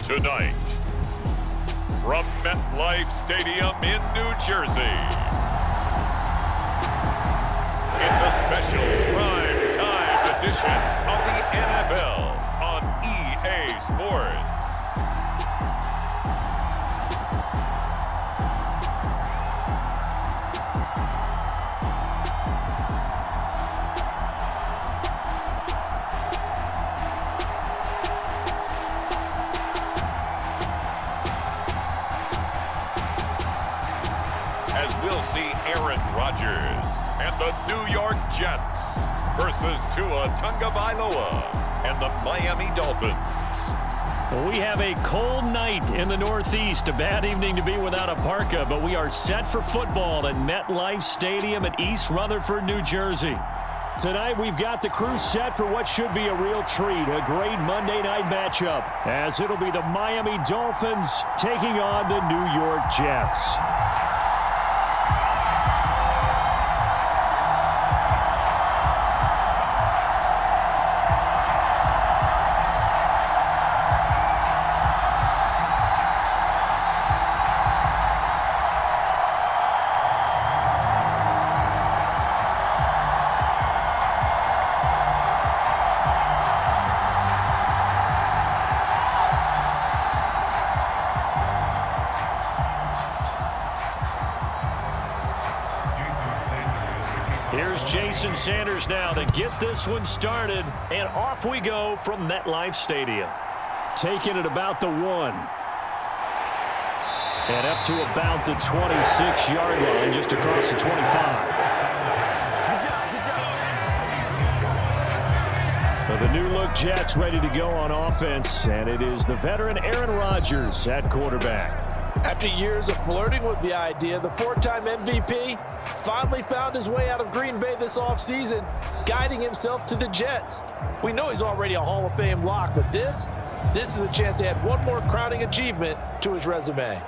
Tonight, from MetLife Stadium in New Jersey, it's a special prime time edition of the NFL on EA Sports. As we'll see Aaron Rodgers and the New York Jets versus Tagovailoa and the Miami Dolphins. We have a cold night in the Northeast. A bad evening to be without a parka, but we are set for football at MetLife Stadium at East Rutherford, New Jersey. Tonight, we've got the crew set for what should be a real treat, a great Monday night matchup, as it'll be the Miami Dolphins taking on the New York Jets. Here's Jason Sanders now to get this one started, and off we go from MetLife Stadium. Taking it about the 1. And up to about the 26-yard line, just across the 25. So the new-look Jets ready to go on offense, and it is the veteran Aaron Rodgers at quarterback. After years of flirting with the idea, the 4-time MVP finally found his way out of Green Bay this offseason, guiding himself to the Jets. We know he's already a Hall of Fame lock, but this is a chance to add one more crowning achievement to his resume.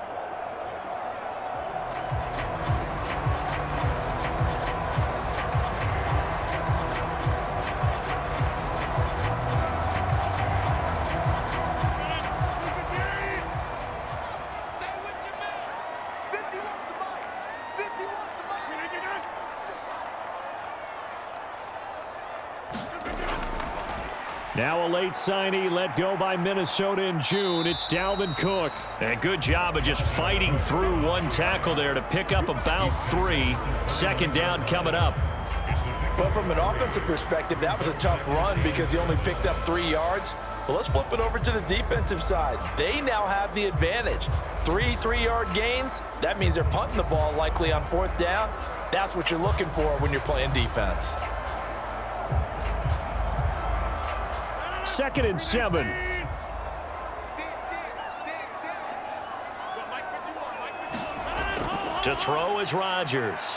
Now a late signee let go by Minnesota in June. It's Dalvin Cook. And a good job of just fighting through one tackle there to pick up about 3. Second down coming up. But from an offensive perspective, that was a tough run because he only picked up 3 yards. Well, let's flip it over to the defensive side. They now have the advantage. 3 3-yard gains. That means they're punting the ball likely on 4th down. That's what you're looking for when you're playing defense. 2nd and 7. To throw is Rodgers.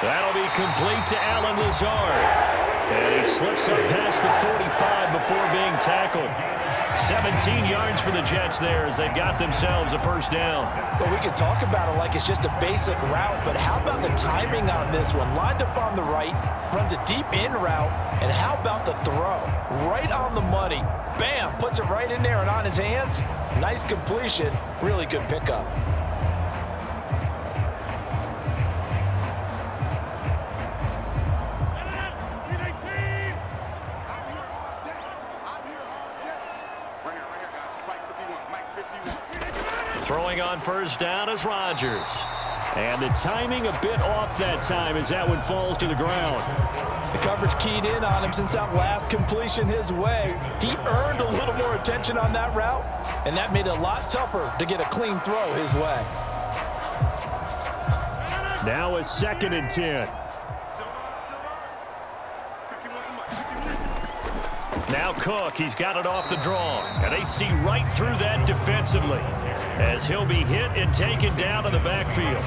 That'll be complete to Allen Lazard. And he slips up past the 45 before being tackled. 17 yards for the Jets there as they've got themselves a first down. Well, we can talk about it like it's just a basic route, but how about the timing on this one? Lined up on the right, runs a deep in route, and how about the throw? Right on the money. Bam! Puts it right in there and on his hands. Nice completion. Really good pickup. Throwing on first down is Rodgers. And the timing a bit off that time as that one falls to the ground. The coverage keyed in on him since that last completion his way. He earned a little more attention on that route, and that made it a lot tougher to get a clean throw his way. Now a 2nd and 10. Now Cook, he's got it off the draw. And they see right through that defensively as he'll be hit and taken down in the backfield.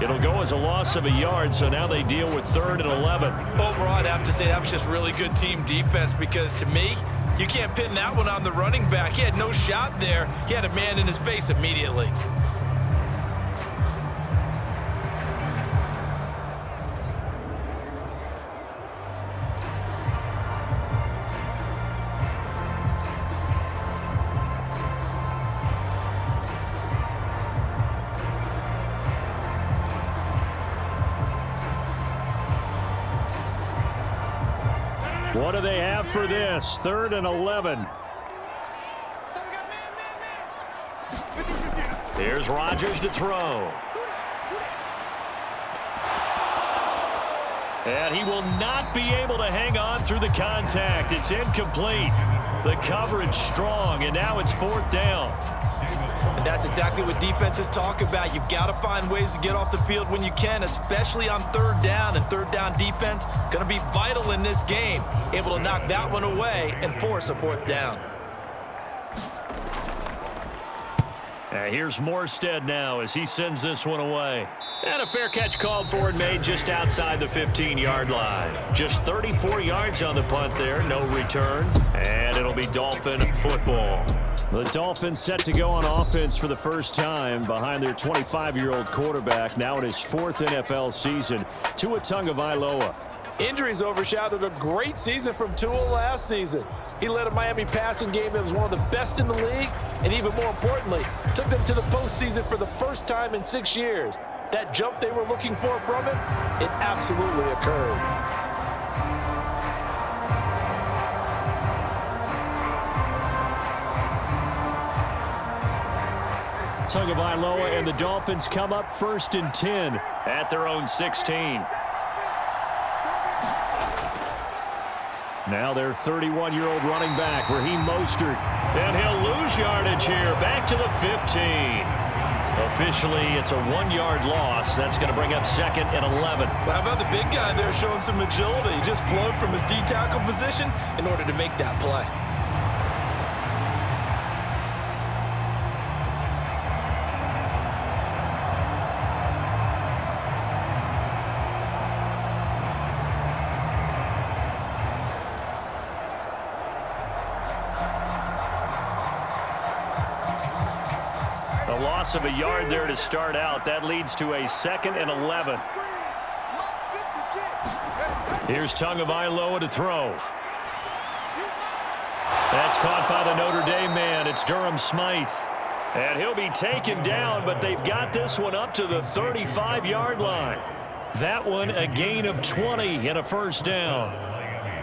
It'll go as a loss of a yard, so now they deal with 3rd and 11. Overall, I'd have to say that was just really good team defense because to me, you can't pin that one on the running back. He had no shot there. He had a man in his face immediately. What do they have for this? 3rd and 11. Here's Rodgers to throw. And he will not be able to hang on through the contact. It's incomplete. The coverage strong, and now it's 4th down. And that's exactly what defenses talk about. You've got to find ways to get off the field when you can, especially on 3rd down. And 3rd down defense going to be vital in this game. Able to knock that one away and force a 4th down. Here's Morstead now as he sends this one away. And a fair catch called for and made just outside the 15-yard line. Just 34 yards on the punt there, no return. And it'll be Dolphin football. The Dolphins set to go on offense for the first time behind their 25-year-old quarterback, now in his 4th NFL season, Tua Tagovailoa. Injuries overshadowed a great season from Tua last season. He led a Miami passing game that was one of the best in the league, and even more importantly, took them to the postseason for the first time in 6 years. That jump they were looking for from him, it absolutely occurred. Tagovailoa and the Dolphins come up 1st and 10 at their own 16. Now their 31-year-old running back, Raheem Mostert. And he'll lose yardage here, back to the 15. Officially, it's a 1-yard loss. That's going to bring up 2nd and 11. Well, how about the big guy there showing some agility? He just flowed from his D-tackle position in order to make that play. Loss of a yard there to start out. That leads to a 2nd and 11. Here's Tagovailoa to throw. That's caught by the Notre Dame man. It's Durham Smythe. And he'll be taken down, but they've got this one up to the 35-yard line. That one a gain of 20 and a 1st down.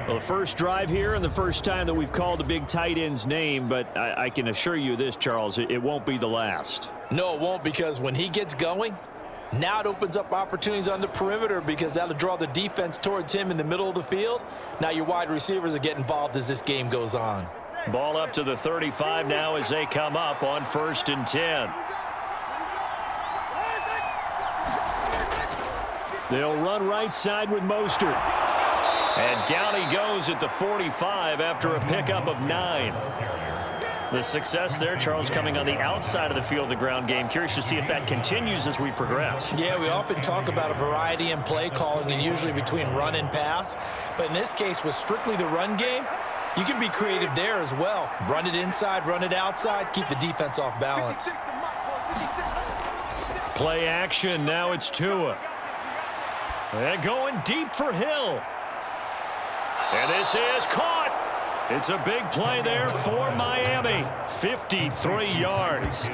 Well, the first drive here and the first time that we've called a big tight end's name, but I can assure you this, Charles, it won't be the last. No, it won't, because when he gets going, now it opens up opportunities on the perimeter because that'll draw the defense towards him in the middle of the field. Now your wide receivers will get involved as this game goes on. Ball up to the 35 now as they come up on 1st and 10. They'll run right side with Mostert. And down he goes at the 45 after a pickup of 9. The success there, Charles, coming on the outside of the field, the ground game. Curious to see if that continues as we progress. Yeah, we often talk about a variety in play calling and usually between run and pass. But in this case, with strictly the run game, you can be creative there as well. Run it inside, run it outside, keep the defense off balance. Play action, now it's Tua. And going deep for Hill. And this is caught. It's a big play there for Miami. 53 yards.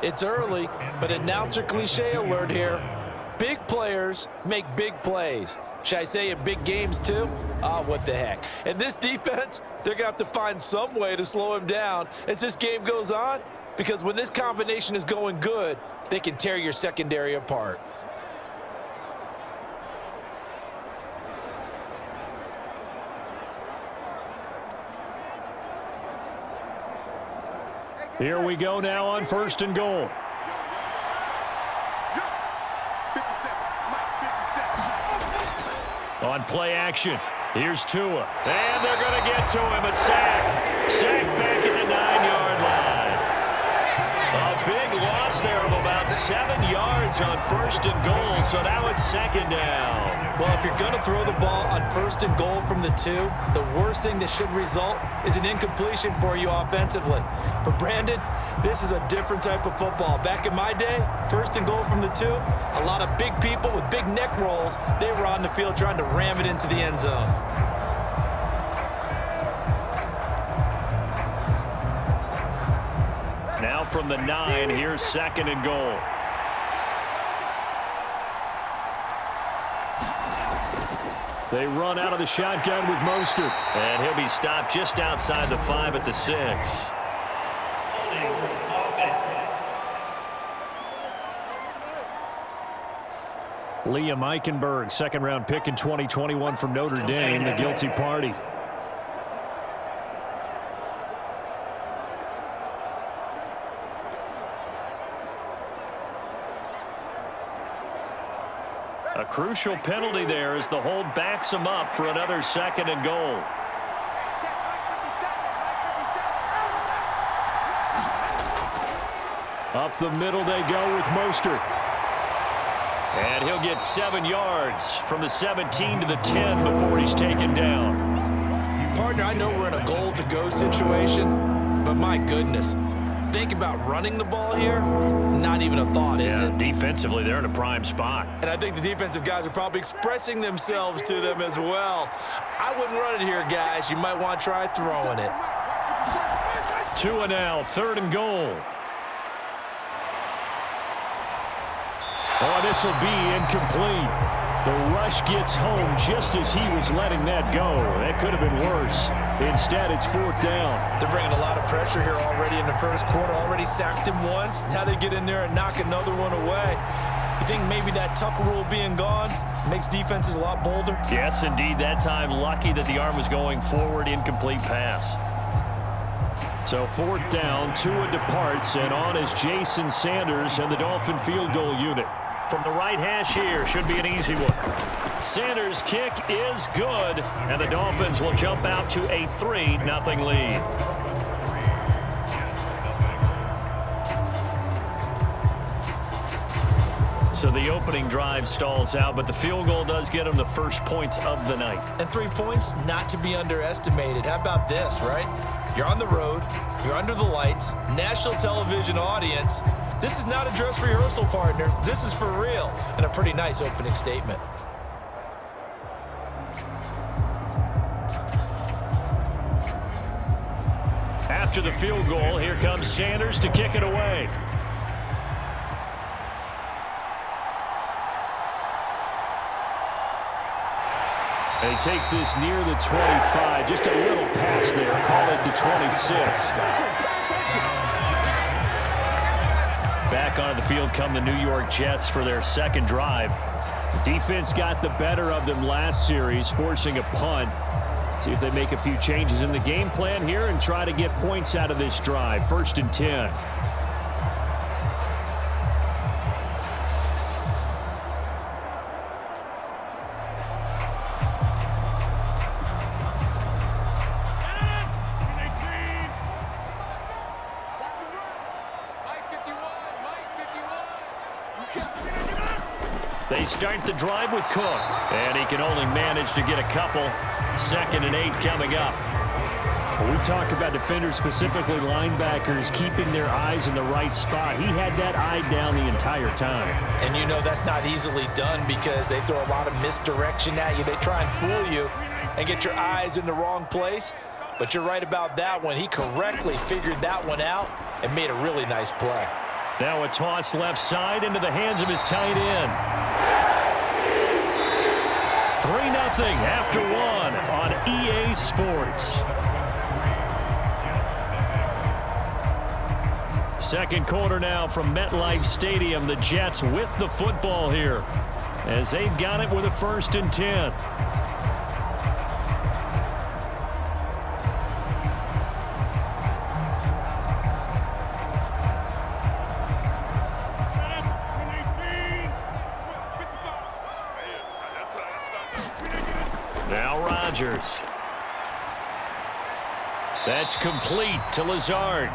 It's early, but announcer cliche alert here. Big players make big plays. Should I say in big games too? What the heck. And this defense, they're going to have to find some way to slow him down as this game goes on, because when this combination is going good, they can tear your secondary apart. Here we go now on 1st and goal. On play action, here's Tua. And they're going to get to him. A sack. Sack back at the 9-yard line. A big loss there of about 7 yards on 1st and goal. So now it's 2nd down. Well, if you're going to throw the ball on 1st and goal from the 2, the worst thing that should result is an incompletion for you offensively. But Brandon, this is a different type of football. Back in my day, 1st and goal from the 2, a lot of big people with big neck rolls, they were on the field trying to ram it into the end zone. Now from the 9, here's 2nd and goal. They run out of the shotgun with Mostert. And he'll be stopped just outside the 5 at the 6. Liam Eichenberg, second-round pick in 2021 from Notre Dame, the guilty party. A crucial penalty there as the hold backs him up for another 2nd and goal. Up the middle they go with Mostert. And he'll get 7 yards from the 17 to the 10 before he's taken down. Partner, I know we're in a goal-to-go situation, but my goodness, think about running the ball here. Not even a thought, is it? Defensively, they're in a prime spot. And I think the defensive guys are probably expressing themselves to them as well. I wouldn't run it here, guys. You might want to try throwing it. 2 and now, 3rd and goal. Oh, this will be incomplete. The rush gets home just as he was letting that go. That could have been worse. Instead, it's 4th down. They're bringing a lot of pressure here already in the first quarter. Already sacked him once. Now they get in there and knock another one away. You think maybe that Tucker rule being gone makes defenses a lot bolder? Yes, indeed. That time, lucky that the arm was going forward. Incomplete pass. So 4th down, Tua departs, and on is Jason Sanders and the Dolphin field goal unit. From the right hash here, should be an easy one. Sanders' kick is good, and the Dolphins will jump out to a 3-0 lead. So the opening drive stalls out, but the field goal does get them the first points of the night. And 3 points, not to be underestimated. How about this, right? You're on the road, you're under the lights, national television audience. This is not a dress rehearsal, partner. This is for real, and a pretty nice opening statement. After the field goal, here comes Sanders to kick it away. And he takes this near the 25. Just a little pass there. Call it the 26. Back onto the field come the New York Jets for their 2nd drive. Defense got the better of them last series, forcing a punt. See if they make a few changes in the game plan here and try to get points out of this drive. 1st and 10. They start the drive with Cook, and he can only manage to get a couple. 2nd and 8 coming up. When we talk about defenders, specifically linebackers, keeping their eyes in the right spot. He had that eye down the entire time. And you know that's not easily done because they throw a lot of misdirection at you. They try and fool you and get your eyes in the wrong place. But you're right about that one. He correctly figured that one out and made a really nice play. Now a toss left side into the hands of his tight end. 3-0 after 1 on EA Sports. 2nd quarter now from MetLife Stadium. The Jets with the football here as they've got it with a 1st and 10. Now Rodgers. That's complete to Lazard.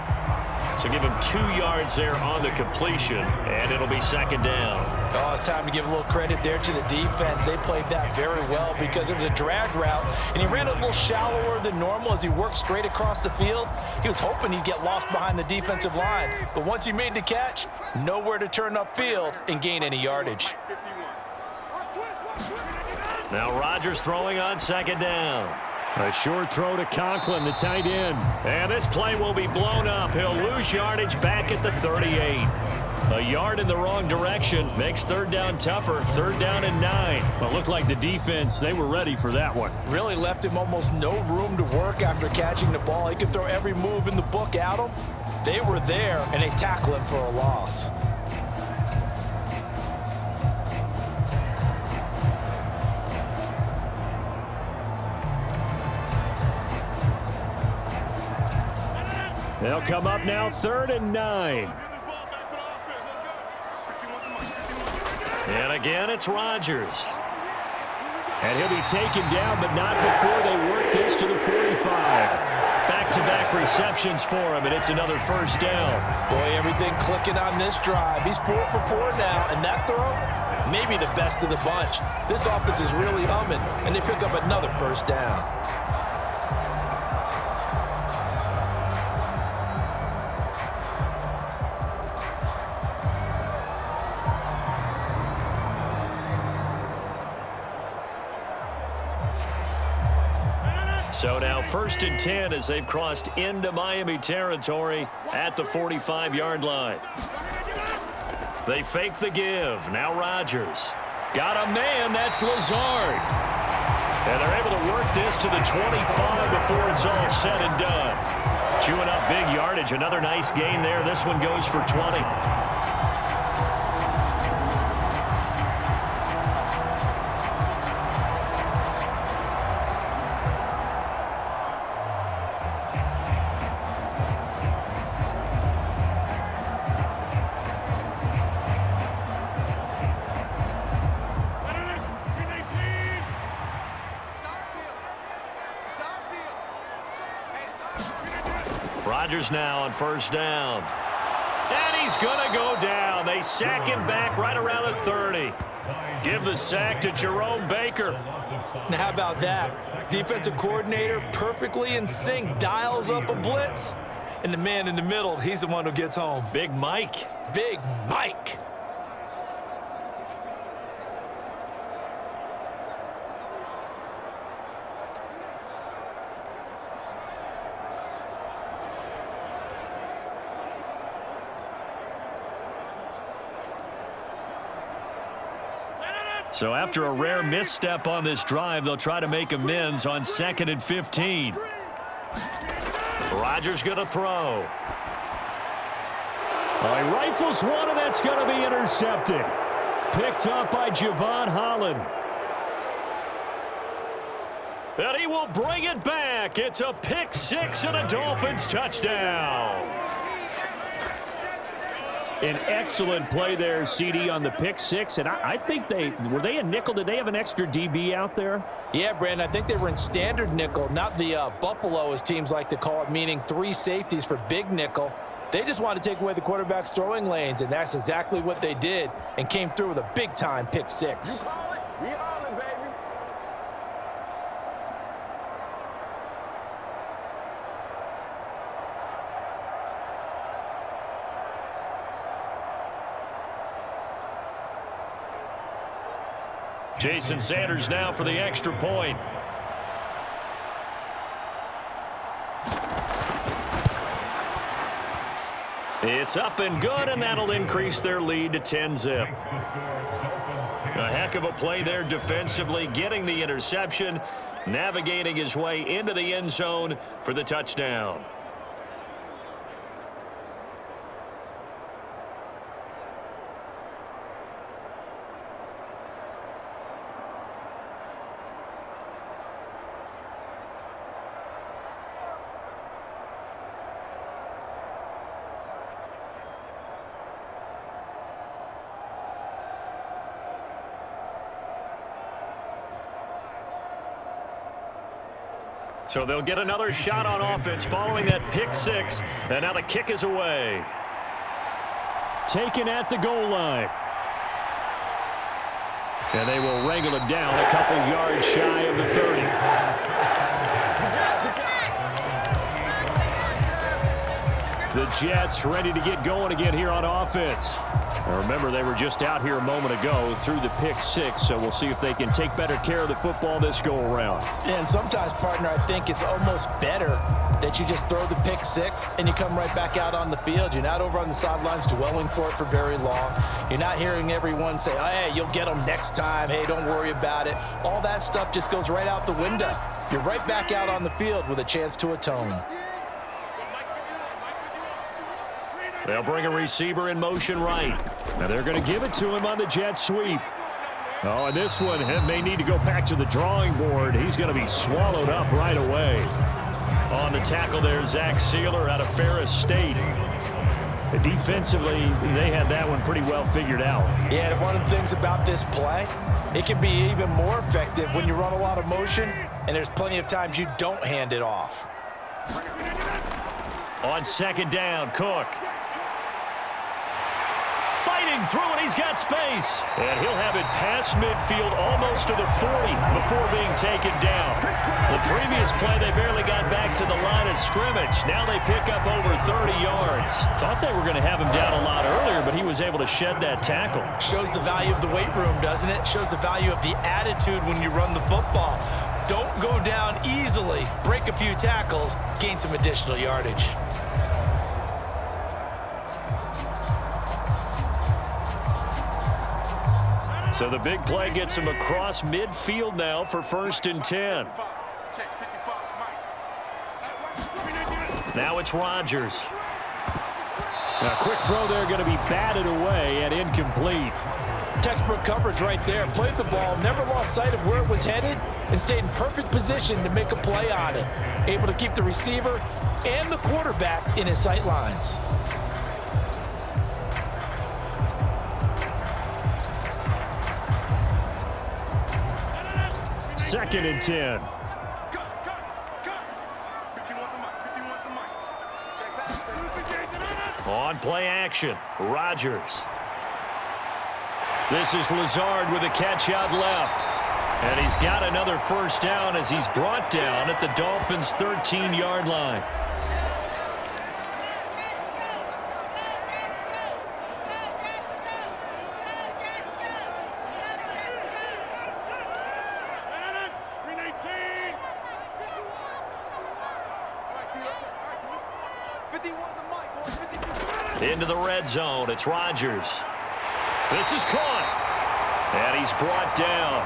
So give him 2 yards there on the completion, and it'll be 2nd down. Oh, it's time to give a little credit there to the defense. They played that very well because it was a drag route, and he ran a little shallower than normal as he worked straight across the field. He was hoping he'd get lost behind the defensive line, but once he made the catch, nowhere to turn upfield and gain any yardage. Now Rodgers throwing on 2nd down. A short throw to Conklin, the tight end. And this play will be blown up. He'll lose yardage back at the 38. A yard in the wrong direction makes third down tougher. 3rd down and 9. Well, it looked like the defense, they were ready for that one. Really left him almost no room to work after catching the ball. He could throw every move in the book at him. They were there, and they tackle him for a loss. They'll come up now 3rd and 9. And again, it's Rodgers. And he'll be taken down, but not before they work this to the 45. Back-to-back receptions for him, and it's another 1st down. Boy, everything clicking on this drive. He's 4 for 4 now, and that throw, maybe the best of the bunch. This offense is really humming, and they pick up another 1st down. So now 1st and 10 as they've crossed into Miami territory at the 45-yard line. They fake the give. Now Rodgers. Got a man. That's Lazard. And they're able to work this to the 25 before it's all said and done. Chewing up big yardage. Another nice gain there. This one goes for 20. Rodgers now on 1st down. And he's going to go down. They sack him back right around the 30. Give the sack to Jerome Baker. Now, how about that? Defensive coordinator perfectly in sync, dials up a blitz, and the man in the middle, he's the one who gets home. Big Mike. Big Mike. So after a rare misstep on this drive, they'll try to make amends on 2nd and 15. Rodgers going to throw. He rifles one, and that's going to be intercepted. Picked up by Javon Holland. And he will bring it back. It's a pick 6 and a Dolphins touchdown. An excellent play there, CD, on the pick 6. And I think were they a nickel? Did they have an extra DB out there? Yeah, Brandon, I think they were in standard nickel, not the Buffalo, as teams like to call it, meaning 3 safeties for big nickel. They just wanted to take away the quarterback's throwing lanes, and that's exactly what they did, and came through with a big-time pick 6. Jason Sanders now for the extra point. It's up and good, and that'll increase their lead to 10-zip. A heck of a play there defensively, getting the interception, navigating his way into the end zone for the touchdown. So they'll get another shot on offense following that pick 6. And now the kick is away. Taken at the goal line. And they will wrangle it down a couple yards shy of the 30. The Jets ready to get going again here on offense. Now remember, they were just out here a moment ago through the pick six, so we'll see if they can take better care of the football this go-around. And sometimes, partner, I think it's almost better that you just throw the pick six and you come right back out on the field. You're not over on the sidelines dwelling for it for very long. You're not hearing everyone say, oh, hey, you'll get them next time. Hey, don't worry about it. All that stuff just goes right out the window. You're right back out on the field with a chance to atone. They'll bring a receiver in motion right. Now they're going to give it to him on the jet sweep. Oh, and this one may need to go back to the drawing board. He's going to be swallowed up right away. On the tackle there, Zach Sealer out of Ferris State. Defensively, they had that one pretty well figured out. Yeah, and one of the things about this play, it can be even more effective when you run a lot of motion, and there's plenty of times you don't hand it off. On second down, Cook. Fighting through it, he's got space. And he'll have it past midfield almost to the 40 before being taken down. The previous play, they barely got back to the line of scrimmage. Now they pick up over 30 yards. Thought they were going to have him down a lot earlier, but he was able to shed that tackle. Shows the value of the weight room, doesn't it? Shows the value of the attitude when you run the football. Don't go down easily. Break a few tackles, gain some additional yardage. So the big play gets him across midfield now for 1st and 10. Now it's Rodgers. A quick throw there going to be batted away and incomplete. Textbook coverage right there. Played the ball, never lost sight of where it was headed, and stayed in perfect position to make a play on it. Able to keep the receiver and the quarterback in his sight lines. Second and 10. On play action, Rodgers. This is Lazard with a catch out left. And he's got another first down as he's brought down at the Dolphins' 13-yard line. Into the red zone, it's Rodgers. This is caught. And he's brought down.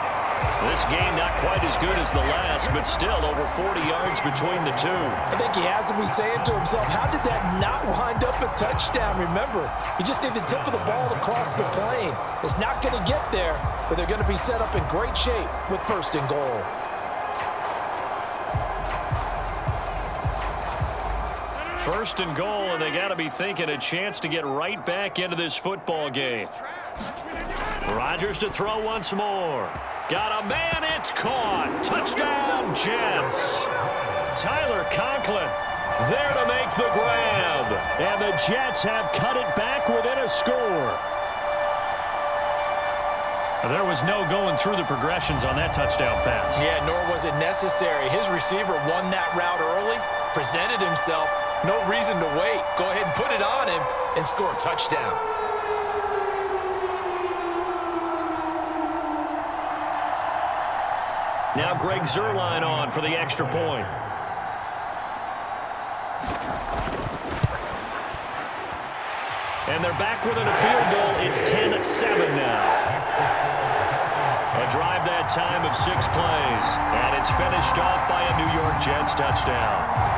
This game not quite as good as the last, but still over 40 yards between the two. I think he has to be saying to himself, how did that not wind up a touchdown? Remember, you just need the tip of the ball to cross the plane. It's not going to get there, but they're going to be set up in great shape with 1st and goal. First and goal, and they got to be thinking a chance to get right back into this football game. Rodgers to throw once more. Got a man, it's caught. Touchdown, Jets. Tyler Conklin there to make the grab. And the Jets have cut it back within a score. There was no going through the progressions on that touchdown pass. Yeah, nor was it necessary. His receiver won that route early, presented himself. No reason to wait. Go ahead and put it on him and score a touchdown. Now Greg Zuerlein on for the extra point. And they're back within a field goal. It's 10-7 now. A drive that time of 6 plays. And it's finished off by a New York Jets touchdown.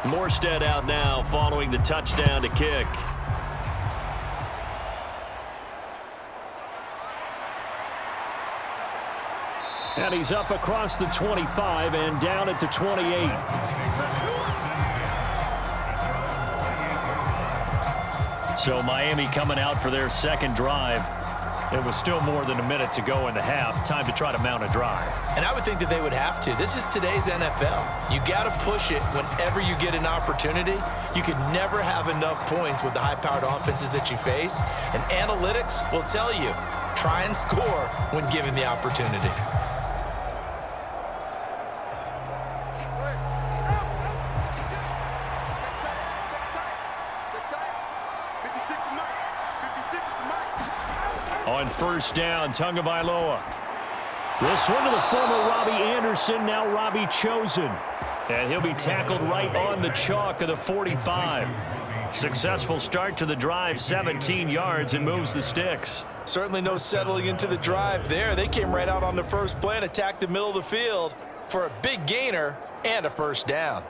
Morstead out now following the touchdown to kick. And he's up across the 25 and down at the 28. So Miami coming out for their second drive. It was still more than a minute to go in the half. Time to try to mount a drive. And I would think that they would have to. This is today's NFL. You got to push it whenever you get an opportunity. You could never have enough points with the high-powered offenses that you face. And analytics will tell you, try and score when given the opportunity. On first down, Tagovailoa. This one to the former Robbie Anderson, now Robbie Chosen. And he'll be tackled right on the chalk of the 45. Successful start to the drive, 17 yards, and moves the sticks. Certainly no settling into the drive there. They came right out on the first play and attacked the middle of the field for a big gainer and a first down.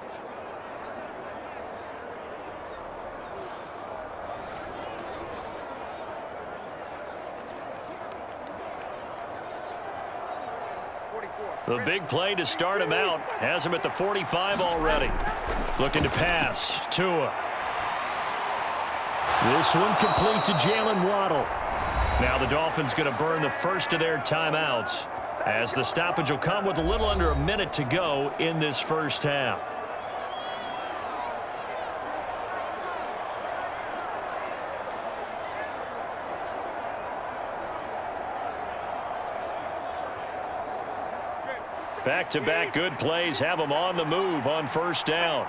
The big play to start him out. Has him at the 45 already. Looking to pass. Tua. This one complete to Jalen Waddle. Now the Dolphins going to burn the first of their timeouts, as the stoppage will come with a little under a minute to go in this first half. Back-to-back good plays have them on the move on first down.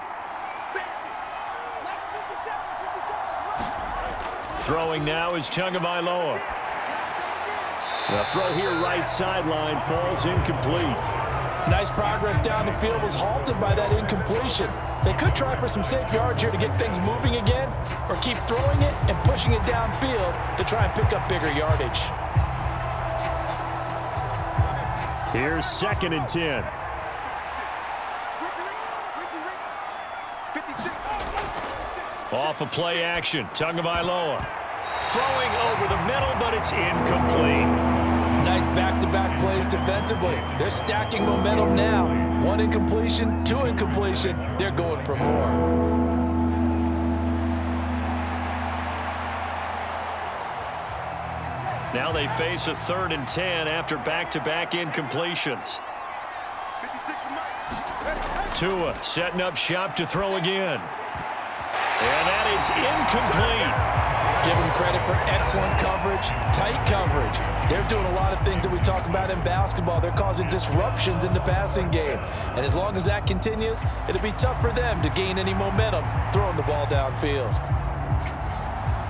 Throwing now is Tagovailoa. The throw here right sideline falls incomplete. Nice progress down the field was halted by that incompletion. They could try for some safe yards here to get things moving again, or keep throwing it and pushing it downfield to try and pick up bigger yardage. Here's 2nd and 10. Off of play action, Tagovailoa. Throwing over the middle, but it's incomplete. Nice back-to-back plays defensively. They're stacking momentum now. 1 incompletion, 2 incompletion. They're going for more. Now they face a 3rd and 10 after back-to-back incompletions. Tua setting up shop to throw again. And that is incomplete. Give them credit for excellent coverage, tight coverage. They're doing a lot of things that we talk about in basketball. They're causing disruptions in the passing game. And as long as that continues, it'll be tough for them to gain any momentum throwing the ball downfield.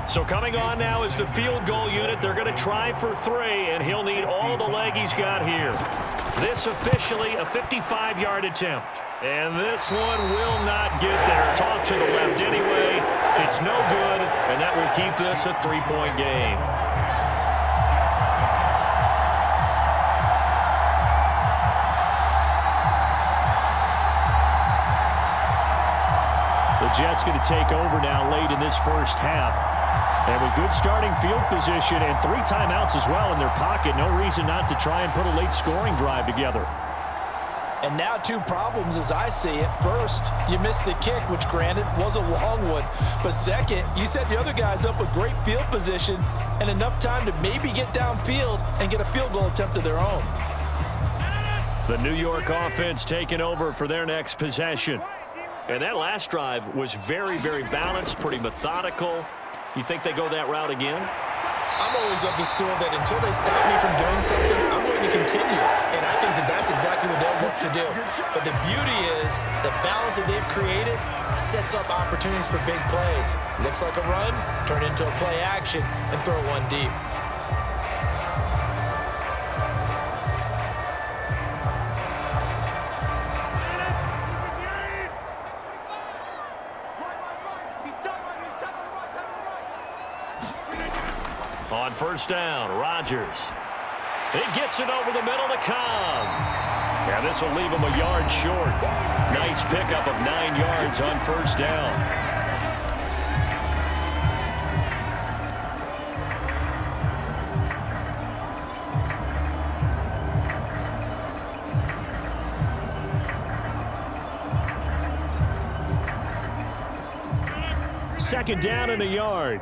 So coming on now is the field goal unit. They're going to try for 3, and he'll need all the leg he's got here. This officially a 55-yard attempt. And this one will not get there. It's off to the left anyway. It's no good, and that will keep this a 3-point game. The Jets going to take over now late in this first half. And with good starting field position and 3 timeouts as well in their pocket, no reason not to try and put a late scoring drive together. And now 2 problems as I see it. First, you missed the kick, which granted was a long one. But second, you set the other guys up with great field position and enough time to maybe get downfield and get a field goal attempt of their own. The New York offense taking over for their next possession. And that last drive was very, very balanced, pretty methodical. You think they go that route again? I'm always of the school that until they stop me from doing something, I'm going to continue. And I think that that's exactly what they'll look to do. But the beauty is the balance that they've created sets up opportunities for big plays. Looks like a run, turn into a play action, and throw one deep. On first down, Rodgers. It gets it over the middle to Cobb. And this will leave him a yard short. Nice pickup of 9 yards on first down. Second down and a yard.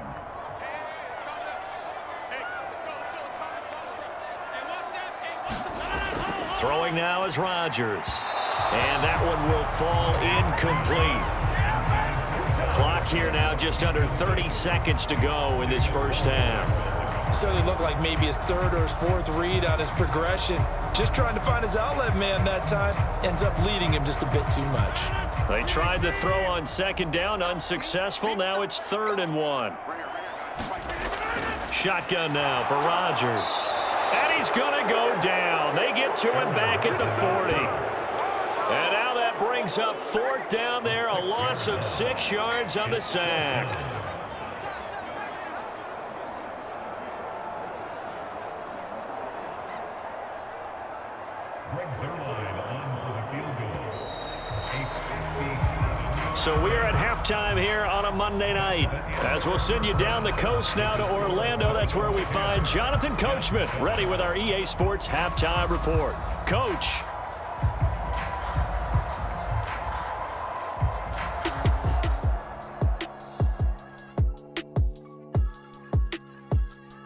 Throwing now is Rodgers. And that one will fall incomplete. Clock here now, just under 30 seconds to go in this first half. Certainly looked like maybe his third or his fourth read on his progression. Just trying to find his outlet man that time. Ends up leading him just a bit too much. They tried to throw on second down, unsuccessful. Now it's 3rd and 1. Shotgun now for Rodgers. And he's going to go down. They get to him back at the 40. And now that brings up 4th down there, a loss of 6 yards on the sack. So we are at halftime here on a Monday night. As we'll send you down the coast now to Orlando, that's where we find Jonathan Coachman ready with our EA Sports Halftime Report. Coach.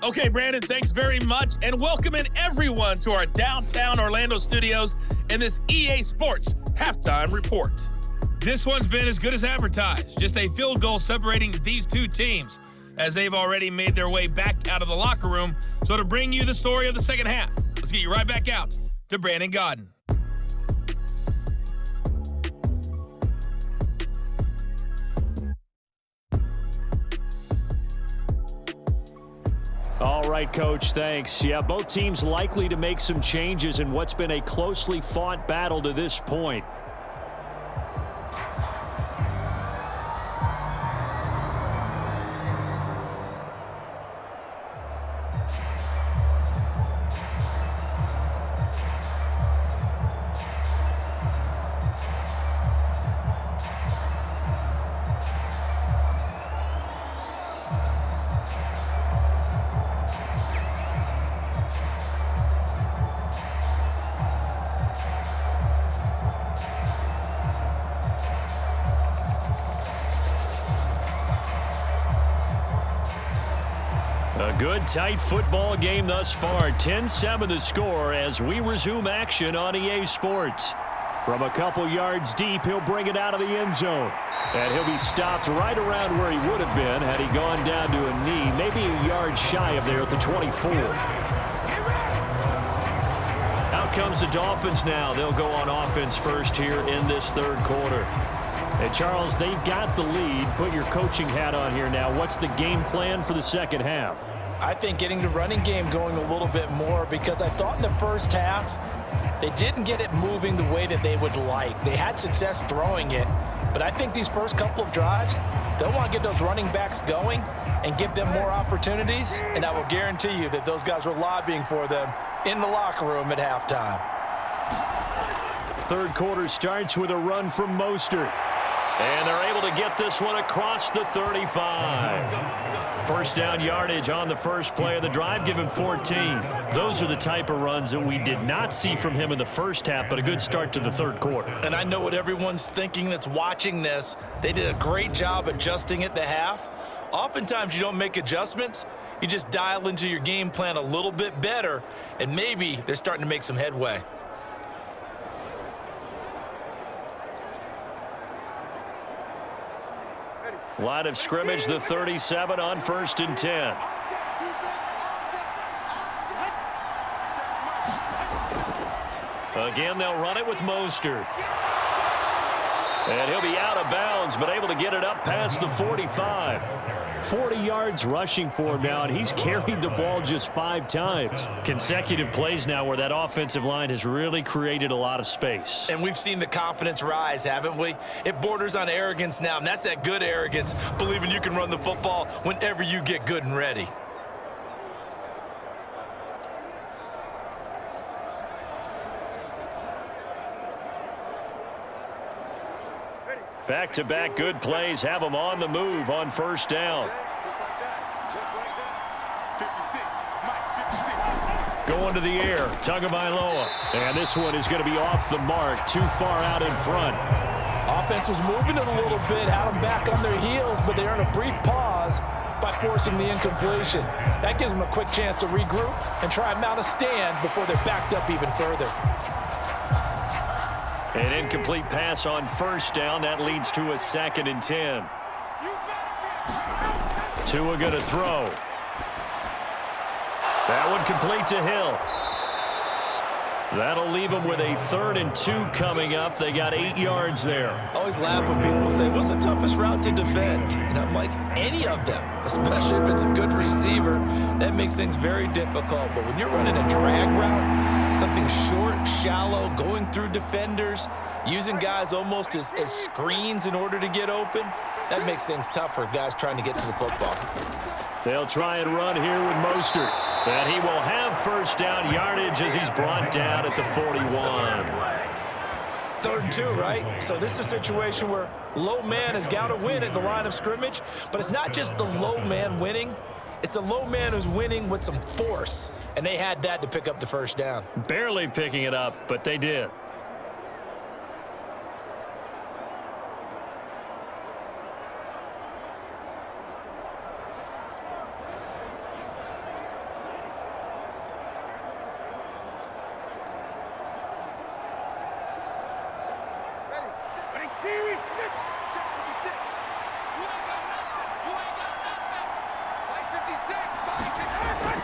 Okay, Brandon, thanks very much, and welcome in everyone to our downtown Orlando studios in this EA Sports Halftime Report. This one's been as good as advertised. Just a field goal separating these two teams as they've already made their way back out of the locker room. So to bring you the story of the second half, let's get you right back out to Brandon Godden. All right, Coach, thanks. Yeah, both teams likely to make some changes in what's been a closely fought battle to this point. A good, tight football game thus far. 10-7 the score as we resume action on EA Sports. From a couple yards deep, he'll bring it out of the end zone. And he'll be stopped right around where he would have been had he gone down to a knee, maybe a yard shy of there at the 24. Out comes the Dolphins now. They'll go on offense first here in this third quarter. And, Charles, they've got the lead. Put your coaching hat on here now. What's the game plan for the second half? I think getting the running game going a little bit more because I thought in the first half they didn't get it moving the way that they would like. They had success throwing it, but I think these first couple of drives, they'll want to get those running backs going and give them more opportunities, and I will guarantee you that those guys were lobbying for them in the locker room at halftime. Third quarter starts with a run from Mostert. And they're able to get this one across the 35. First down yardage on the first play of the drive, give him 14. Those are the type of runs that we did not see from him in the first half, but a good start to the third quarter. And I know what everyone's thinking that's watching this. They did a great job adjusting at the half. Oftentimes you don't make adjustments. You just dial into your game plan a little bit better, and maybe they're starting to make some headway. Line of scrimmage, the 37 on 1st and 10. Again, they'll run it with Mostert. And he'll be out of bounds, but able to get it up past the 45. 40 yards rushing for him now, and he's carried the ball just 5 times. Consecutive plays now where that offensive line has really created a lot of space. And we've seen the confidence rise, haven't we? It borders on arrogance now, and that's that good arrogance, believing you can run the football whenever you get good and ready. Back-to-back good plays have them on the move on first down. Going to the air, Tagovailoa. And this one is going to be off the mark, too far out in front. Offense was moving it a little bit, had them back on their heels, but they earned a brief pause by forcing the incompletion. That gives them a quick chance to regroup and try and mount a stand before they're backed up even further. An incomplete pass on first down. That leads to a 2nd and 10. Tua going to throw. That one complete to Hill. That'll leave them with a 3rd and 2 coming up. They got 8 yards there. I always laugh when people say, what's the toughest route to defend? And I'm like, any of them, especially if it's a good receiver. That makes things very difficult. But when you're running a drag route, something short, shallow, going through defenders, using guys almost as screens in order to get open, that makes things tough for guys trying to get to the football. They'll try and run here with Mostert. And he will have first down yardage as he's brought down at the 41. 3rd and 2, right? So this is a situation where low man has got to win at the line of scrimmage, but it's not just the low man winning. It's the low man who's winning with some force, and they had that to pick up the first down. Barely picking it up, but they did.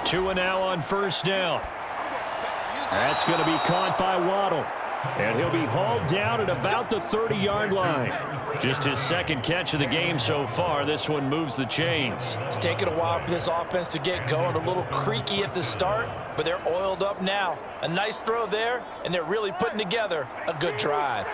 Tua now on first down. That's going to be caught by Waddle. And he'll be hauled down at about the 30-yard line. Just his 2nd catch of the game so far. This one moves the chains. It's taken a while for this offense to get going. A little creaky at the start, but they're oiled up now. A nice throw there, and they're really putting together a good drive.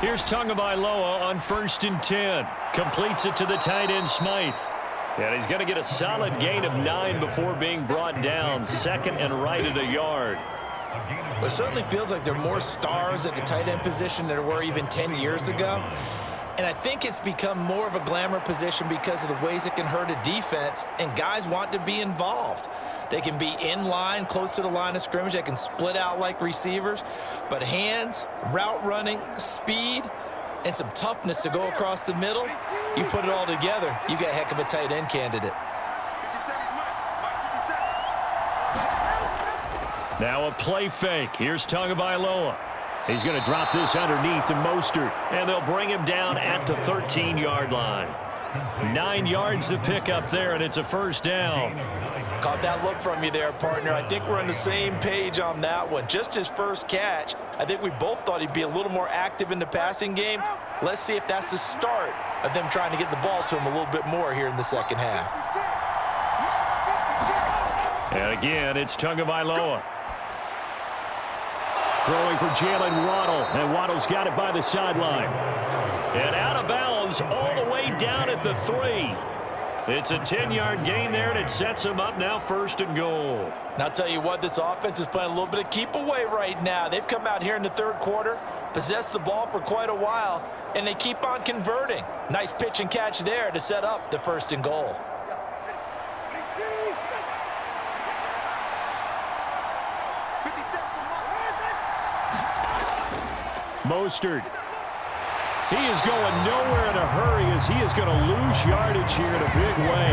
Here's Tagovailoa on 1st and 10. Completes it to the tight end, Smythe. And he's going to get a solid gain of 9 before being brought down. 2nd and right at a yard. It certainly feels like there are more stars at the tight end position than there were even 10 years ago. And I think it's become more of a glamour position because of the ways it can hurt a defense, and guys want to be involved. They can be in line, close to the line of scrimmage. They can split out like receivers. But hands, route running, speed, and some toughness to go across the middle, you put it all together, you got a heck of a tight end candidate. Now a play fake. Here's Tagovailoa. He's going to drop this underneath to Mostert, and they'll bring him down at the 13-yard line. 9 yards to pick up there, and it's a first down. Caught that look from you there, partner. I think we're on the same page on that one. Just his first catch. I think we both thought he'd be a little more active in the passing game. Let's see if that's the start of them trying to get the ball to him a little bit more here in the second half. And again, it's Tagovailoa. Throwing for Jalen Waddle, and Waddle's got it by the sideline. And out of bounds all the way down at the 3. It's a 10-yard gain there, and it sets him up now 1st and goal. Now, I'll tell you what, this offense is playing a little bit of keep away right now. They've come out here in the 3rd quarter, possessed the ball for quite a while, and they keep on converting. Nice pitch and catch there to set up the 1st and goal. Mostert. He is going nowhere in a hurry as he is going to lose yardage here in a big way.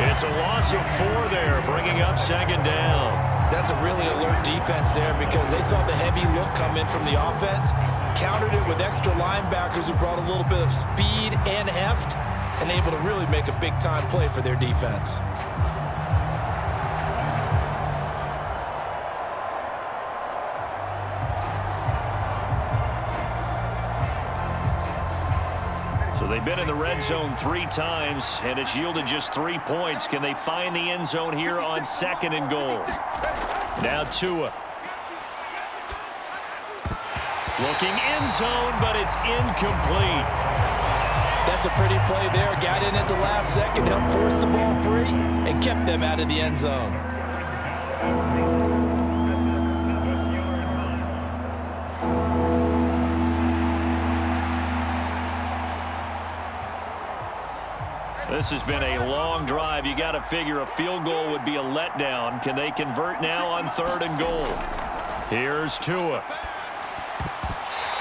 It's a loss of 4 there, bringing up 2nd down. That's a really alert defense there because they saw the heavy look come in from the offense, countered it with extra linebackers who brought a little bit of speed and heft, and able to really make a big-time play for their defense. So they've been in the red zone 3 times, and it's yielded just 3 points. Can they find the end zone here on 2nd and goal? Now Tua. Looking end zone, but it's incomplete. That's a pretty play there. Got in at the last second, helped force the ball free, and kept them out of the end zone. This has been a long drive. You got to figure a field goal would be a letdown. Can they convert now on 3rd and goal? Here's Tua.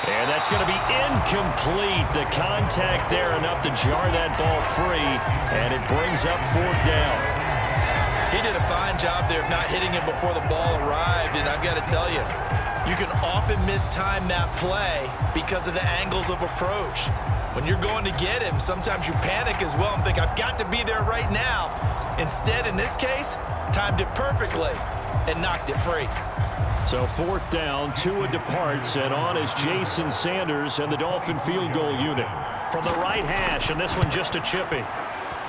And that's going to be incomplete. The contact there enough to jar that ball free, and it brings up 4th down. He did a fine job there of not hitting him before the ball arrived, and I've got to tell you, you can often mistime that play because of the angles of approach. When you're going to get him, sometimes you panic as well and think, I've got to be there right now. Instead, in this case, timed it perfectly and knocked it free. So 4th down, Tua departs, and on is Jason Sanders and the Dolphin field goal unit. From the right hash, and this one just a chippy.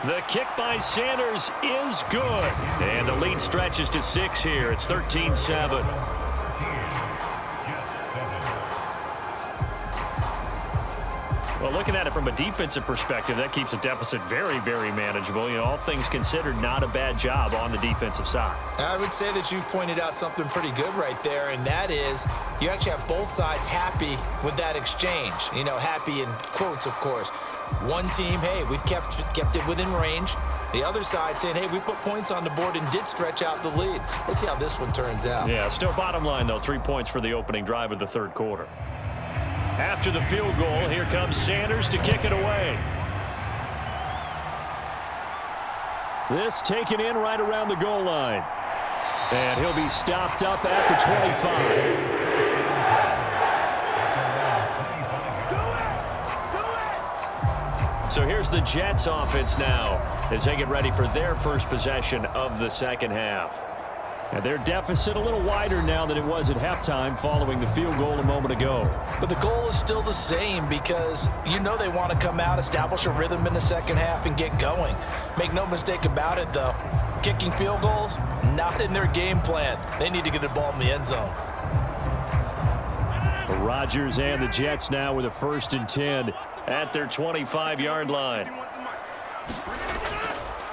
The kick by Sanders is good. And the lead stretches to 6 here. It's 13-7. Well, looking at it from a defensive perspective, that keeps a deficit very, very manageable. You know, all things considered, not a bad job on the defensive side. I would say that you've pointed out something pretty good right there, and that is you actually have both sides happy with that exchange. You know, happy in quotes, of course. One team, hey, we've kept it within range. The other side saying, hey, we put points on the board and did stretch out the lead. Let's see how this one turns out. Yeah, still bottom line, though, 3 points for the opening drive of the 3rd quarter. After the field goal, here comes Sanders to kick it away. This taken in right around the goal line. And he'll be stopped up at the 25. So here's the Jets offense now as they get ready for their first possession of the 2nd half. And their deficit a little wider now than it was at halftime following the field goal a moment ago. But the goal is still the same because you know they want to come out, establish a rhythm in the 2nd half, and get going. Make no mistake about it, though. Kicking field goals, not in their game plan. They need to get the ball in the end zone. The Rodgers and the Jets now with a 1st and 10 at their 25-yard line.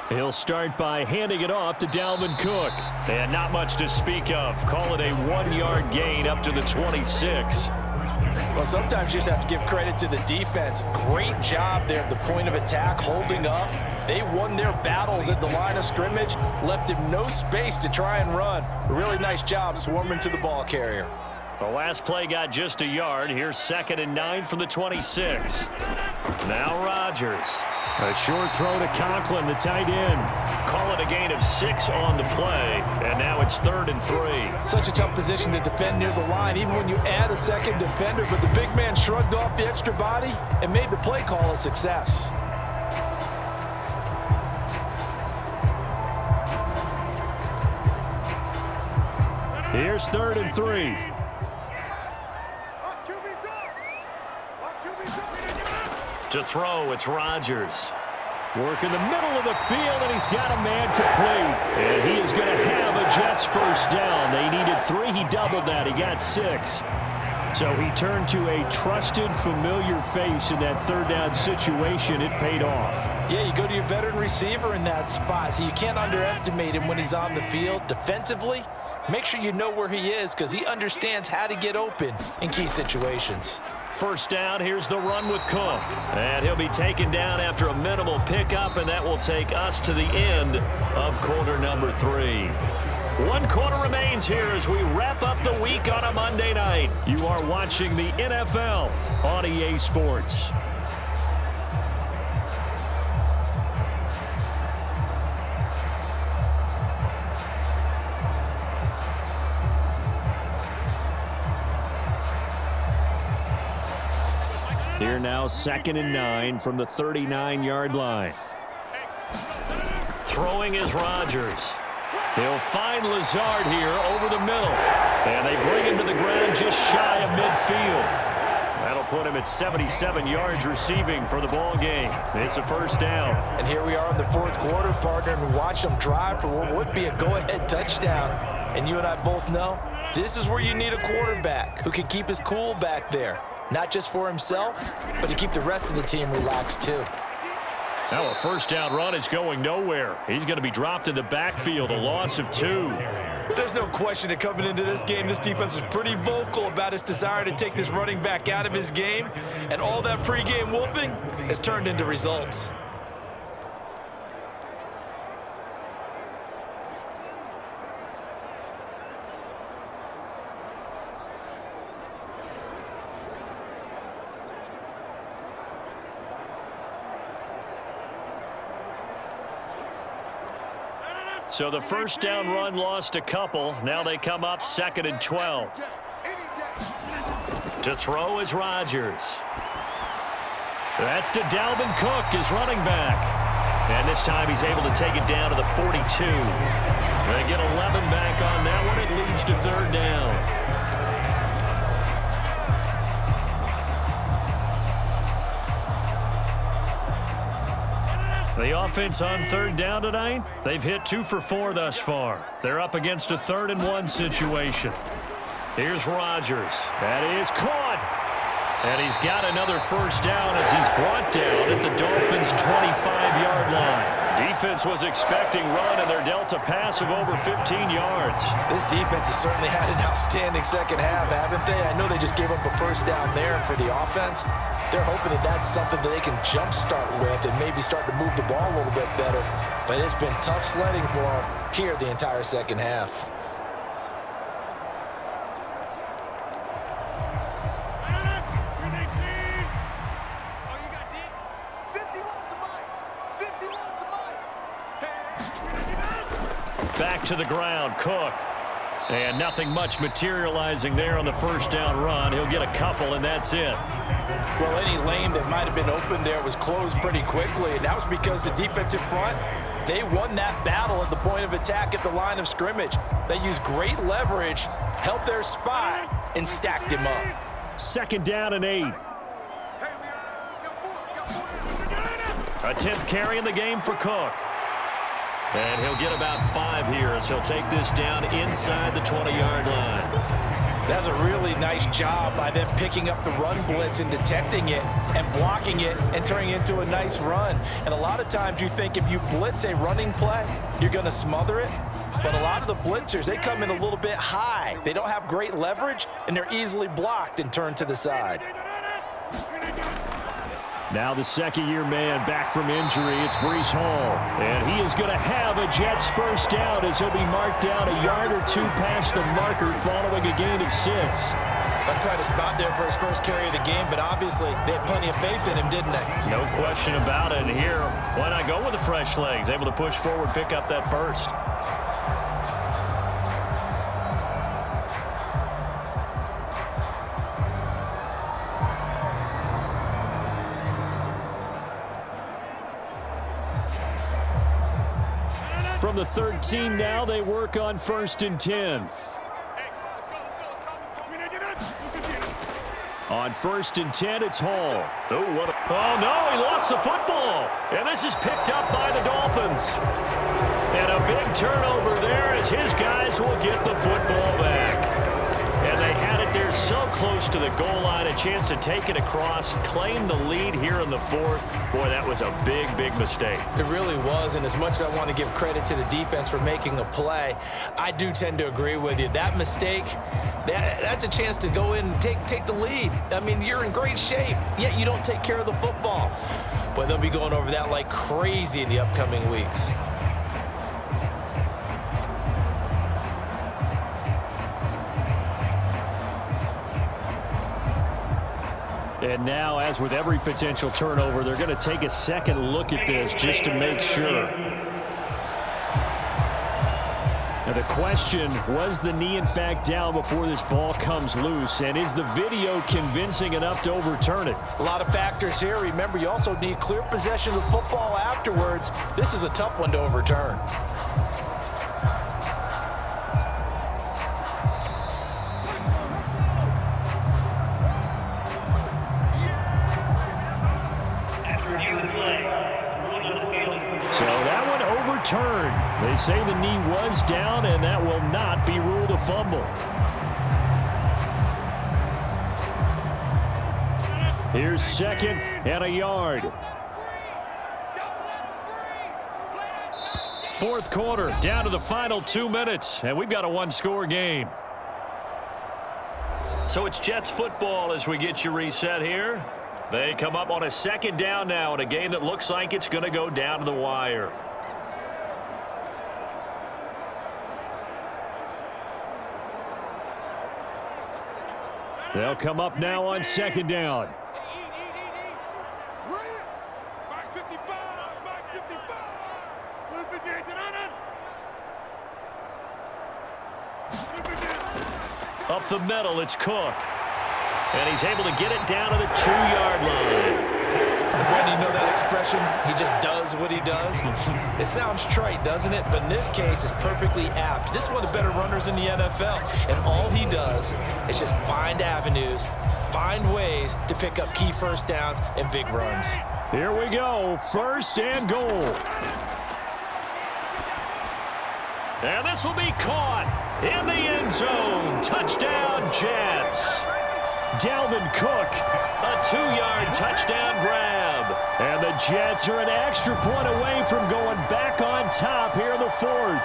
He'll start by handing it off to Dalvin Cook. And not much to speak of. Call it a 1-yard gain up to the 26. Well, sometimes you just have to give credit to the defense. Great job there at the point of attack, holding up. They won their battles at the line of scrimmage, left him no space to try and run. A really nice job swarming to the ball carrier. The last play got just a yard. Here's 2nd and 9 from the 26. Now Rodgers. A short throw to Conklin, the tight end. Call it a gain of 6 on the play, and now it's 3rd and 3. Such a tough position to defend near the line, even when you add a second defender, but the big man shrugged off the extra body and made the play call a success. Here's 3rd and 3. To throw, it's Rodgers. Work in the middle of the field, and he's got a man complete. And he is going to have a Jets 1st down. They needed 3. He doubled that. He got 6. So he turned to a trusted, familiar face in that 3rd down situation. It paid off. Yeah, you go to your veteran receiver in that spot, so you can't underestimate him when he's on the field. Defensively, make sure you know where he is because he understands how to get open in key situations. 1st down, here's the run with Cook. And he'll be taken down after a minimal pickup, and that will take us to the end of quarter number 3. 1 quarter remains here as we wrap up the week on a Monday night. You are watching the NFL on EA Sports. Here now, 2nd and 9 from the 39-yard line. Throwing is Rodgers. He'll find Lazard here over the middle. And they bring him to the ground just shy of midfield. That'll put him at 77 yards receiving for the ball game. It's a 1st down. And here we are in the 4th quarter, partner, and watch them drive for what would be a go-ahead touchdown. And you and I both know this is where you need a quarterback who can keep his cool back there. Not just for himself, but to keep the rest of the team relaxed too. Now a 1st down run is going nowhere. He's going to be dropped in the backfield, a loss of 2. There's no question that coming into this game, this defense is pretty vocal about its desire to take this running back out of his game, and all that pregame wolfing has turned into results. So the first down run lost a couple. Now they come up 2nd and 12. To throw is Rodgers. That's to Dalvin Cook, his running back. And this time he's able to take it down to the 42. They get 11 back on that one. It leads to 3rd down. The offense on 3rd down tonight, they've hit 2 for 4 thus far. They're up against a 3rd and 1 situation. Here's Rodgers. That is caught. And he's got another first down as he's brought down at the Dolphins' 25-yard line. Defense was expecting run, and they're dealt a pass of over 15 yards. This defense has certainly had an outstanding second half, haven't they? I know they just gave up a first down there, and for the offense, they're hoping that that's something that they can jumpstart with and maybe start to move the ball a little bit better. But it's been tough sledding for them here the entire second half. Back to the ground, Cook. And nothing much materializing there on the first down run. He'll get a couple, and that's it. Well, any lane that might have been open there was closed pretty quickly, and that was because the defensive front, they won that battle at the point of attack at the line of scrimmage. They used great leverage, held their spot, and stacked him up. 2nd down and 8. A 10th carry in the game for Cook. And he'll get about 5 here as he'll take this down inside the 20-yard line. That's a really nice job by them picking up the run blitz and detecting it and blocking it and turning it into a nice run. And a lot of times you think if you blitz a running play, you're going to smother it. But a lot of the blitzers, they come in a little bit high. They don't have great leverage, and they're easily blocked and turned to the side. Now the second-year man back from injury. It's Breece Hall. And he is going to have a Jets first down as he'll be marked down a yard or 2 past the marker following a gain of 6. That's quite a spot there for his first carry of the game, but obviously they had plenty of faith in him, didn't they? No question about it. And here, why not go with the fresh legs? Able to push forward, pick up that first. From the 13 now, they work on 1st and 10. On 1st and 10, it's Hall. Oh, no, he lost the football. And this is picked up by the Dolphins. And a big turnover there as his guys will get the football back. And they had it there so close to the goal line, a chance to take it across, claim the lead here in the 4th. Boy, that was a big, big mistake. It really was, and as much as I want to give credit to the defense for making a play, I do tend to agree with you. That mistake, that's a chance to go in and take the lead. I mean, you're in great shape, yet you don't take care of the football. But they'll be going over that like crazy in the upcoming weeks. And now, as with every potential turnover, they're going to take a second look at this just to make sure. Now the question, was the knee in fact down before this ball comes loose? And is the video convincing enough to overturn it? A lot of factors here. Remember, you also need clear possession of the football afterwards. This is a tough one to overturn. They say the knee was down, and that will not be ruled a fumble. Here's 2nd and a yard. 4th quarter, down to the final 2 minutes, and we've got a 1-score game. So it's Jets football as we get you reset here. They come up on a 2nd down now in a game that looks like it's going to go down to the wire. They'll come up now on 2nd down. Up the middle, it's Cook. And he's able to get it down to the 2-yard line. Brandon, you know that expression? He just does what he does. It sounds trite, doesn't it? But in this case, it's perfectly apt. This is one of the better runners in the NFL. And all he does is just find avenues, find ways to pick up key first downs and big runs. Here we go, 1st and goal. And this will be caught in the end zone. Touchdown, Jets. Dalvin Cook, a 2-yard touchdown grab. And the Jets are an extra point away from going back on top here in the 4th.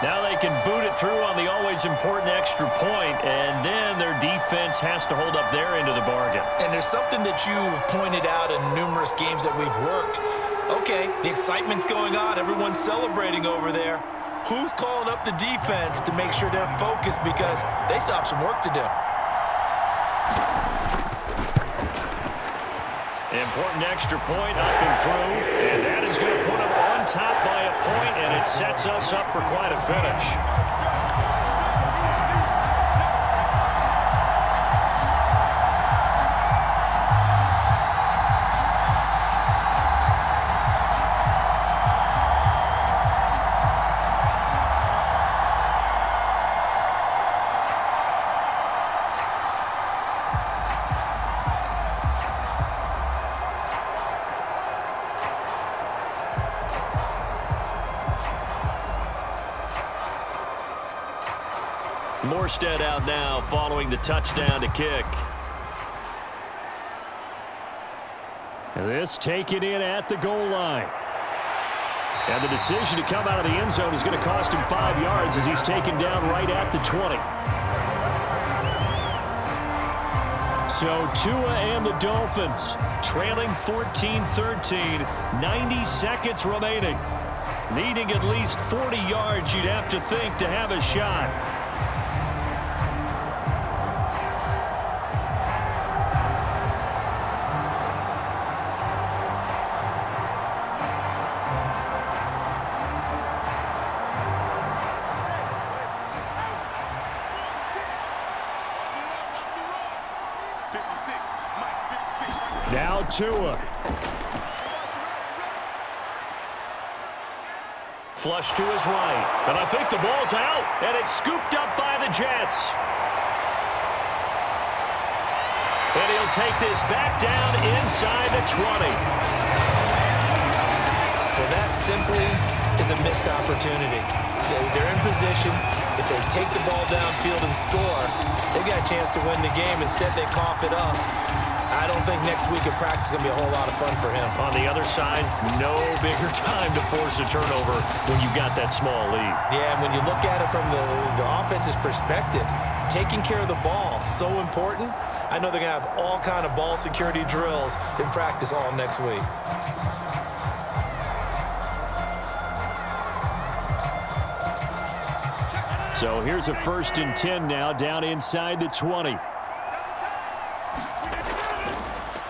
Now they can boot it through on the always important extra point, and then their defense has to hold up their end of the bargain. And there's something that you've pointed out in numerous games that we've worked. Okay, the excitement's going on. Everyone's celebrating over there. Who's calling up the defense to make sure they're focused because they still have some work to do? Important extra point up and through, and that is going to put them on top by a point, and it sets us up for quite a finish. Morstead out now following the touchdown to kick. This taken in at the goal line. And the decision to come out of the end zone is going to cost him 5 yards as he's taken down right at the 20. So Tua and the Dolphins trailing 14-13, 90 seconds remaining. Needing at least 40 yards, you'd have to think, to have a shot. Now Tua. Flush to his right. And I think the ball's out. And it's scooped up by the Jets. And he'll take this back down inside the 20. Well, that simply is a missed opportunity. They're in position. If they take the ball downfield and score, they've got a chance to win the game. Instead, they cough it up. I don't think next week in practice is going to be a whole lot of fun for him. On the other side, no bigger time to force a turnover when you've got that small lead. Yeah, and when you look at it from the offense's perspective, taking care of the ball, so important. I know they're going to have all kind of ball security drills in practice all next week. So here's a 1st and 10 now down inside the 20.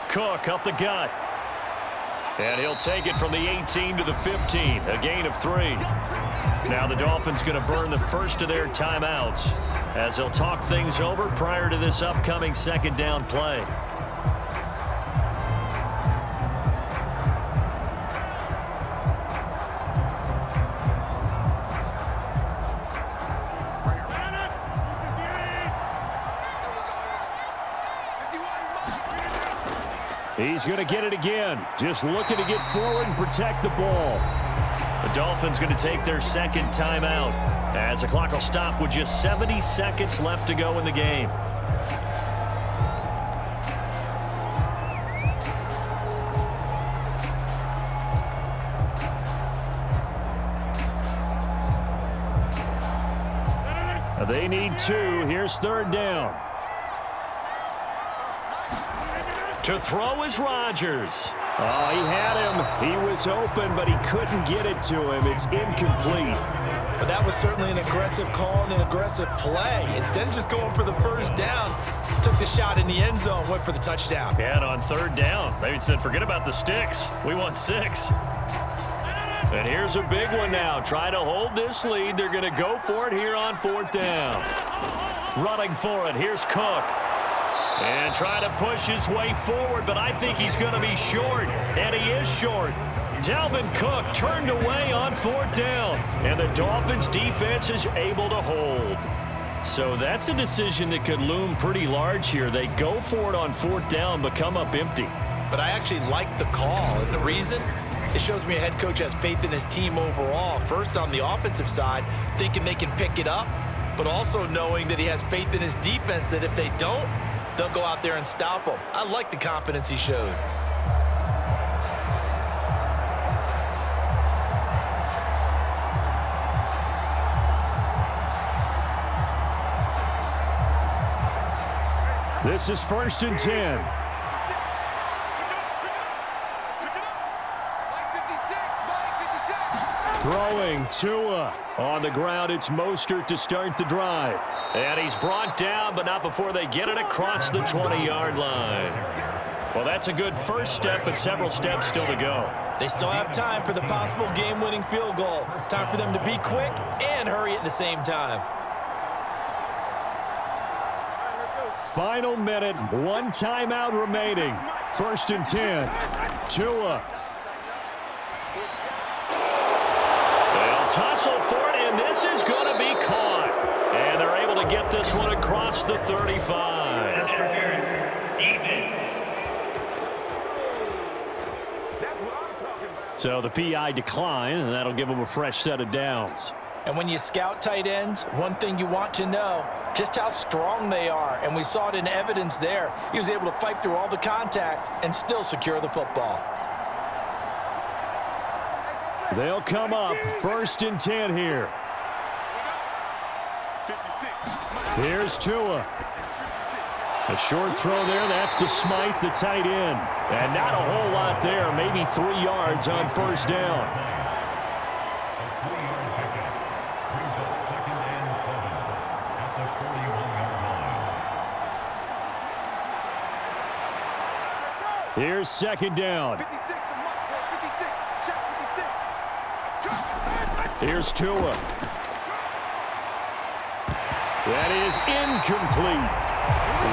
Cook up the gut. And he'll take it from the 18 to the 15, a gain of 3. Now the Dolphins going to burn the first of their timeouts as they'll talk things over prior to this upcoming 2nd down play. He's going to get it again. Just looking to get forward and protect the ball. The Dolphins going to take their 2nd timeout as the clock will stop with just 70 seconds left to go in the game. They need 2. Here's 3rd down. To throw is Rodgers. Oh, he had him. He was open, but he couldn't get it to him. It's incomplete. But that was certainly an aggressive call and an aggressive play. Instead of just going for the 1st down, took the shot in the end zone, went for the touchdown. And on 3rd down, they said, forget about the sticks. We want 6. And here's a big one now. Try to hold this lead. They're going to go for it here on 4th down. running for it. Here's Cook. And trying to push his way forward, but I think he's going to be short, and he is short. Dalvin Cook turned away on 4th down, and the Dolphins defense is able to hold. So that's a decision that could loom pretty large here. They go for it on 4th down, but come up empty. But I actually like the call, and the reason? It shows me a head coach has faith in his team overall. First, on the offensive side, thinking they can pick it up, but also knowing that he has faith in his defense that if they don't, they'll go out there and stop him. I like the confidence he showed. This is 1st and 10. Throwing Tua. On the ground, it's Mostert to start the drive. And he's brought down, but not before they get it across the 20-yard line. Well, that's a good first step, but several steps still to go. They still have time for the possible game-winning field goal. Time for them to be quick and hurry at the same time. Final minute, 1 timeout remaining. 1st and 10. Tua. They'll tussle for it, and this is going to be caught. And they're able to get this one across the 35. So the PI decline, and that'll give them a fresh set of downs. And when you scout tight ends, one thing you want to know, just how strong they are. And we saw it in evidence there. He was able to fight through all the contact and still secure the football. They'll come up 1st and 10 here. Here's Tua. A short throw there. That's to Smythe, the tight end. And not a whole lot there. Maybe 3 yards on 1st down. Here's 2nd down. Here's Tua. That is incomplete.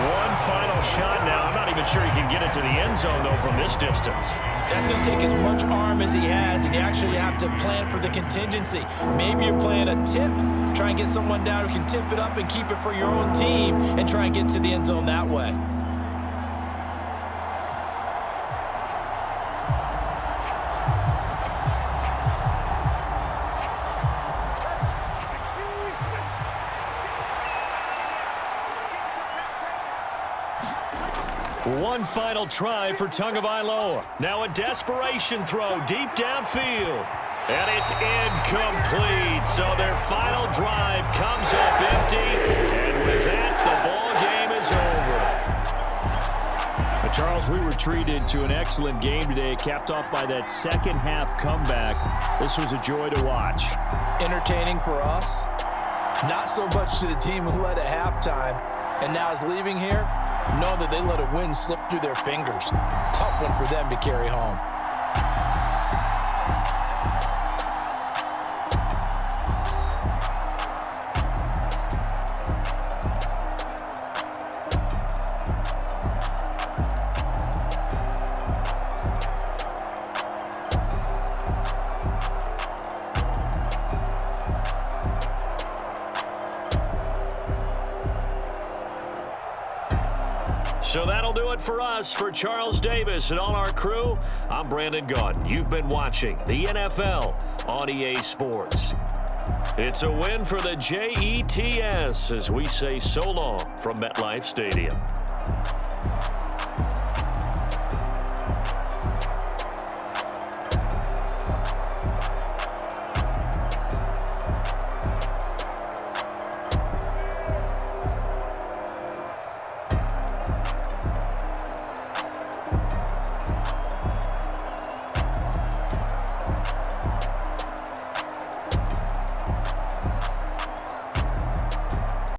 One final shot now. I'm not even sure he can get it to the end zone, though, from this distance. That's going to take as much arm as he has, and you actually have to plan for the contingency. Maybe you're playing a tip. Try and get someone down who can tip it up and keep it for your own team and try and get to the end zone that way. One final try for Tagovailoa. Now a desperation throw deep downfield. And it's incomplete. So their final drive comes up empty. And with that, the ball game is over. Charles, we were treated to an excellent game today, capped off by that second half comeback. This was a joy to watch. Entertaining for us. Not so much to the team who led at halftime and now is leaving here. Know that they let a win slip through their fingers. Tough one for them to carry home. So that'll do it for us. For Charles Davis and all our crew, I'm Brandon Gaudin. You've been watching the NFL on EA Sports. It's a win for the Jets as we say so long from MetLife Stadium.